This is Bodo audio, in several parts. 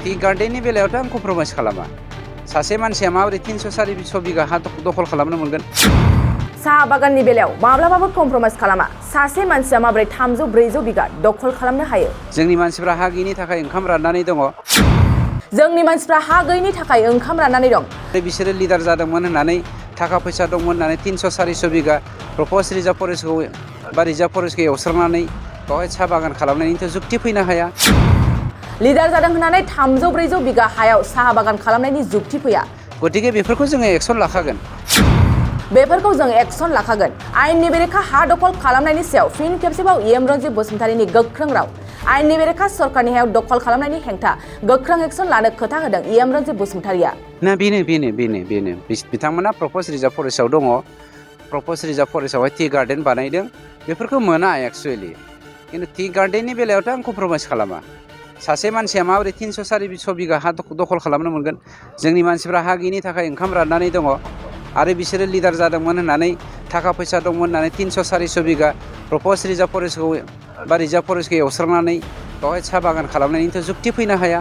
टि गार्डेननि बेलायावथ' आं कमप्रमाइस खालामा सासे मानसिया माबोरै 300-400 बिगा हा दखल खालामनो मोनगोन साहा बागाननि बेलायाव माब्लाबाबो कमप्रमाइस खालामा सासे मानसिया माबोरै 300-400 बिगा दखल खालामनो हायो जोंनि मानसिफ्रा हा गैयिनि थाखाय ओंखाम राननानै दङ जोंनि मानसिफ्रा हा गैयिनि थाखाय ओंखाम राननानै दं बिसोरो लिडार जादोंमोन होननानै थाखा फैसा दंमोन होननानै 300-400 बिगा प्रप'ज रिजार्भ फरेस्टखौ बा रिजार्भ फरेस्टखौ एवस्रांनानै बेवहाय साहा बागान खालामनायनिथ' जुक्ति फैनो हाया लिडार जादों होननानै 300-400 बिगा हायाव साहा बागान खालामनायनि जुक्ति फैया गतिके बेफोरखौ जोङो एक्सन लाखागोन बेफोरखौ जों एक्सन लाखागोन आयेननि बेरेखा हा दखल खालामनायनि सायाव फिन खेबसेबाव रन्जित बसुमतारीनि गोख्रों राव आयेननि बेरेखा सरकारनि हायाव दखल खालामनायनि हेंथा गोख्रों एक्सन लानो खोथा होदों रन्जित बसुमतारीया ना बेनो बिथांमोना प्रप'ज रिजार्भ फरेस्टआव दङ प्रप'ज रिजार्भ फरेस्टआवहाय टि गार्डेन बानायदों बेफोरखौ मोना एक्सुवेलि खिन्थु टि गार्डेननि बेलायावथ' आं कमप्रमाइस खालामा सासे मानसिया माबोरै 300-400 बिगा हा दखल खालामनो मोनगोन जोंनि मानसिफ्रा हा गैयिनि थाखाय ओंखाम राननानै दङ आरो बिसोरो लिडार जादोंमोन होननानै थाखा फैसा दंमोन होननानै 300-400 बिगा प्रप'ज रिजार्भ फरेस्टखौ बा रिजार्भ फरेस्टखौ एवस्रांनानै बेवहाय साहा बागान खालामनायनिथ' जुक्ति फैनो हाया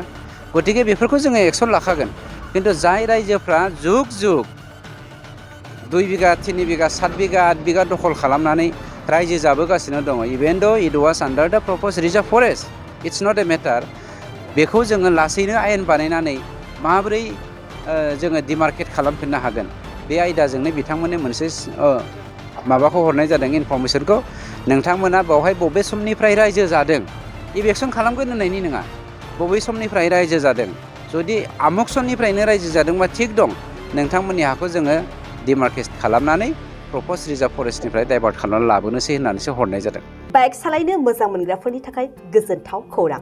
गतिके बेफोरखौ जोङो एक्सन लाखागोन खिन्थु जाय रायजोफ्रा जुग 2 बिगा 3 बिगा 7 बिगा 8 बिगा दखल खालामनानै रायजो जाबोगासिनो दङ इभेन द it was under the proposed reserve forest it's not a matter बेखौ जोङो लासैनो आयेन बानायनानै माबोरै जोङो डिमार्केट खालामफिननो हागोन बे आयदाजोंनो बिथांमोननो मोनसे माबाखौ हरनाय जादों इनफरमेसनखौ नोंथांमोना बेवहाय बबे समनिफ्राय रायजो जादों इलेक्सन खालामगोन होननायनि नङा बबे समनिफ्राय रायजो जादों जुदि आमुक समनिफ्रायनो रायजो जादोंबा थिग दं नोंथांमोननि हाखौ जोङो डिमार्केट खालामनानै प्रप'ज रिजार्भ फरेस्टनिफ्राय डाइभार्ट खालामनानै लाबोनोसै होननानैसो हरनाय जादों बाइक सालायनो मोजां मोनग्राफोरनि थाखाय गोजोनथाव खौरां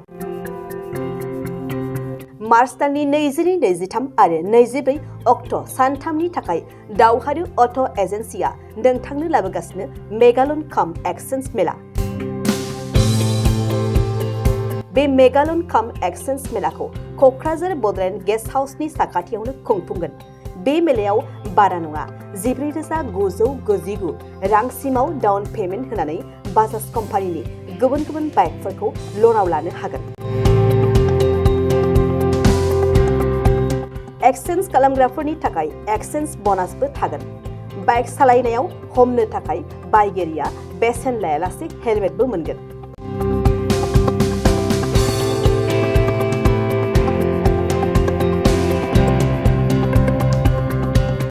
मार्च दाननि 22-23 आरो 24 अक्ट' सानथामनि थाखाय दावहारु अट' एजेन्सिया नोंथांनो लाबोगासिनो मेगालन काम एक्सचेन्ज मेला बे मेगालन काम एक्सचेन्ज मेलाखौ क'क्राझार बड'लेण्ड गेस्ट हाउसनि साखाथियावनो खुंफुंगोन बे मेलायाव बारा नङा 14,999 रांसिमाव डाउन पेमेन्ट होनानै बाजाज कम्पानिनि गुबुन गुबुन बाइकफोरखौ ल'नाव लानो हागोन एक्सचेन्ज खालामग्राफोरनि थाखाय एक्सचेन्ज ब'नासबो थागोन बाइक सालायनायाव हमनो थाखाय बायगिरिया बेसेन लायालासे हेलमेटबो मोनगोन